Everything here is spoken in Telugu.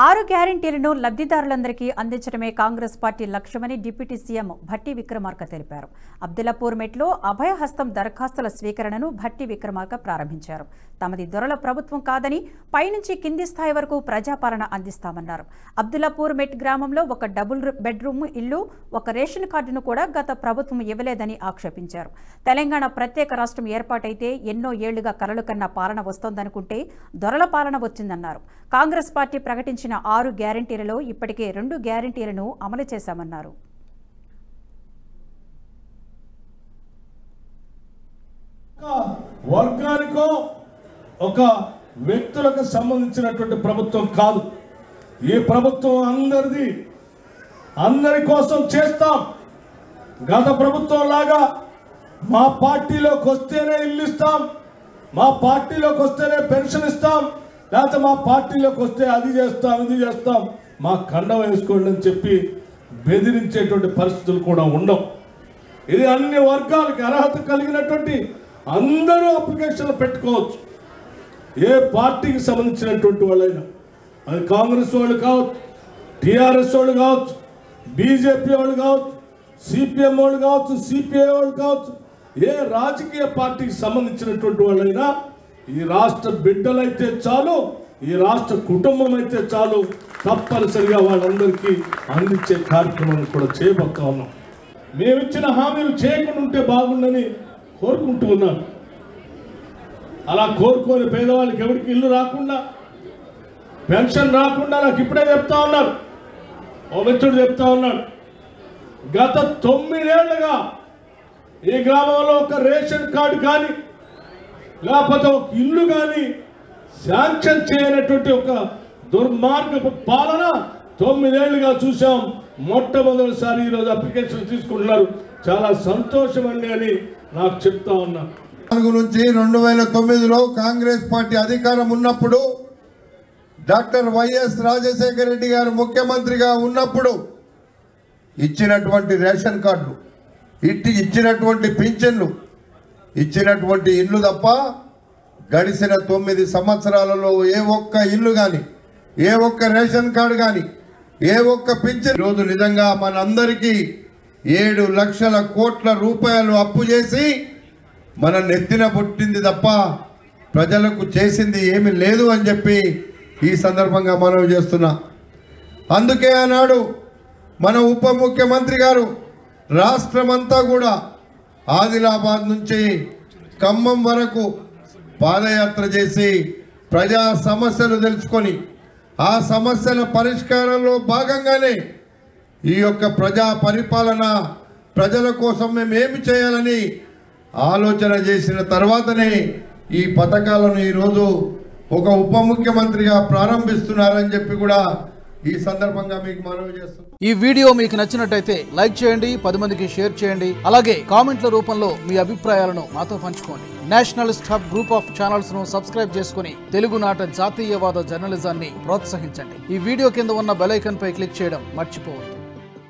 6 గ్యారెంటీలను లబ్ధిదారులందరికీ అందించడమే కాంగ్రెస్ పార్టీ లక్ష్యమని డిప్యూటీ సీఎం భట్టి విక్రమార్క తెలిపారు. అబ్దుల్లాపూర్ మెట్లో అభయహస్తం దరఖాస్తుల స్వీకరణను భట్టి విక్రమార్క ప్రారంభించారు. తమది దొరల ప్రభుత్వం కాదని పైనుంచి కింది స్థాయి వరకు ప్రజాపాలన అందిస్తామన్నారు. అబ్దుల్లాపూర్ మెట్ గ్రామంలో ఒక డబుల్ బెడ్రూమ్ ఇల్లు, ఒక రేషన్ కార్డును కూడా గత ప్రభుత్వం ఇవ్వలేదని ఆక్షేపించారు. తెలంగాణ ప్రత్యేక రాష్ట్రం ఏర్పాటైతే ఎన్నో ఏళ్లుగా కలలు కన్న పాలన వస్తోందనుకుంటే దొరల పాలన వచ్చిందన్నారు. కాంగ్రెస్ పార్టీ ప్రకటించిన 6 గ్యారెంటీలలో ఇప్పటికే 2 గ్యారెంటీలను అమలు చేశామన్నారు. వర్గానికో ఒక వ్యక్తులకు సంబంధించినటువంటి ప్రభుత్వం కాదు. ఈ ప్రభుత్వం అందరిది, అందరి కోసం చేస్తాం. గత ప్రభుత్వం లాగా మా పార్టీలోకి వస్తేనే ఇల్లు ఇస్తాం, మా పార్టీలోకి వస్తేనే పెన్షన్ ఇస్తాం, లేకపోతే మా పార్టీలోకి వస్తే అది చేస్తాం ఇది చేస్తాం, మా కండం వేసుకోండి అని చెప్పి బెదిరించేటువంటి పరిస్థితులు కూడా ఉండవు. ఇది అన్ని వర్గాలకి అర్హత కలిగినటువంటి అందరూ అప్లికేషన్లు పెట్టుకోవచ్చు. ఏ పార్టీకి సంబంధించినటువంటి వాళ్ళైనా, అది కాంగ్రెస్ వాళ్ళు కావచ్చు, టీఆర్ఎస్ వాళ్ళు కావచ్చు, బీజేపీ వాళ్ళు కావచ్చు, సిపిఎం వాళ్ళు కావచ్చు, సిపిఐ వాళ్ళు కావచ్చు, ఏ రాజకీయ పార్టీకి సంబంధించినటువంటి వాళ్ళైనా ఈ రాష్ట్ర బిడ్డలైతే చాలు, ఈ రాష్ట్ర కుటుంబం అయితే చాలు, తప్పనిసరిగా వాళ్ళందరికీ అందించే కార్యక్రమాన్ని కూడా చేయబోతా ఉన్నాం. మేమిచ్చిన హామీలు చేయకుండా ఉంటే బాగుందని కోరుకుంటూ ఉన్నాను. అలా కోరుకోని పేదవాళ్ళకి ఎవరికి ఇల్లు రాకుండా, పెన్షన్ రాకుండా నాకు ఇప్పుడే చెప్తా ఉన్నారు, ఓ మిత్రుడు చెప్తా ఉన్నాడు, గత 9 ఏళ్లుగా ఈ గ్రామంలో ఒక రేషన్ కార్డు కానీ లేకపోతే ఒక ఇల్లు కానీ శాంక్షన్ చేయనటువంటి ఒక దుర్మార్గపు పాలన 9 ఏళ్లుగా చూసాం. మొట్టమొదటిసారి ఈరోజు అప్లికేషన్ తీసుకుంటున్నారు. చాలా సంతోషం అండి అని నాకు చెప్తా ఉన్నా. 4 నుంచి 2009లో కాంగ్రెస్ పార్టీ అధికారం ఉన్నప్పుడు, డాక్టర్ వైఎస్ రాజశేఖర రెడ్డి గారు ముఖ్యమంత్రిగా ఉన్నప్పుడు ఇచ్చినటువంటి రేషన్ కార్డులు, ఇచ్చినటువంటి పింఛన్లు, ఇచ్చినటువంటి ఇల్లు తప్ప గడిచిన 9 సంవత్సరాలలో ఏ ఒక్క ఇల్లు కానీ, ఏ ఒక్క రేషన్ కార్డు కానీ, ఏ ఒక్క పింఛన్. ఈరోజు నిజంగా మనందరికీ 7 లక్షల కోట్ల రూపాయలు అప్పు చేసి మన నెత్తిన పుట్టింది తప్ప ప్రజలకు చేసింది ఏమీ లేదు అని చెప్పి ఈ సందర్భంగా మనవి చేస్తున్నా. అందుకే ఆనాడు మన ఉప ముఖ్యమంత్రి గారు రాష్ట్రమంతా కూడా ఆదిలాబాద్ నుంచి ఖమ్మం వరకు పాదయాత్ర చేసి ప్రజా సమస్యలు తెలుసుకొని ఆ సమస్యల పరిష్కారంలో భాగంగానే ఈ యొక్క ప్రజా పరిపాలన, ప్రజల కోసం మేము ఏమి చేయాలని ఆలోచన చేసిన తర్వాతనే ఈ పథకాలను ఈరోజు ఒక ఉప ముఖ్యమంత్రిగా ప్రారంభిస్తున్నారని చెప్పి కూడా ఈ సందర్భంగా మీకు మనవి చేస్తున్నాం. ఈ వీడియో మీకు నచ్చినట్టయితే లైక్ చేయండి, 10 మందికి షేర్ చేయండి. అలాగే కామెంట్ల రూపంలో మీ అభిప్రాయాలను మాతో పంచుకోండి. Nationalist hub group of channels ను సబ్స్క్రైబ్ చేసుకుని తెలుగునాట జాతీయవాద జర్నలిజాన్ని ప్రోత్సహించండి. ఈ వీడియో కింద ఉన్న బెల్ ఐకాన్ పై క్లిక్ చేయడం మర్చిపోవద్దు.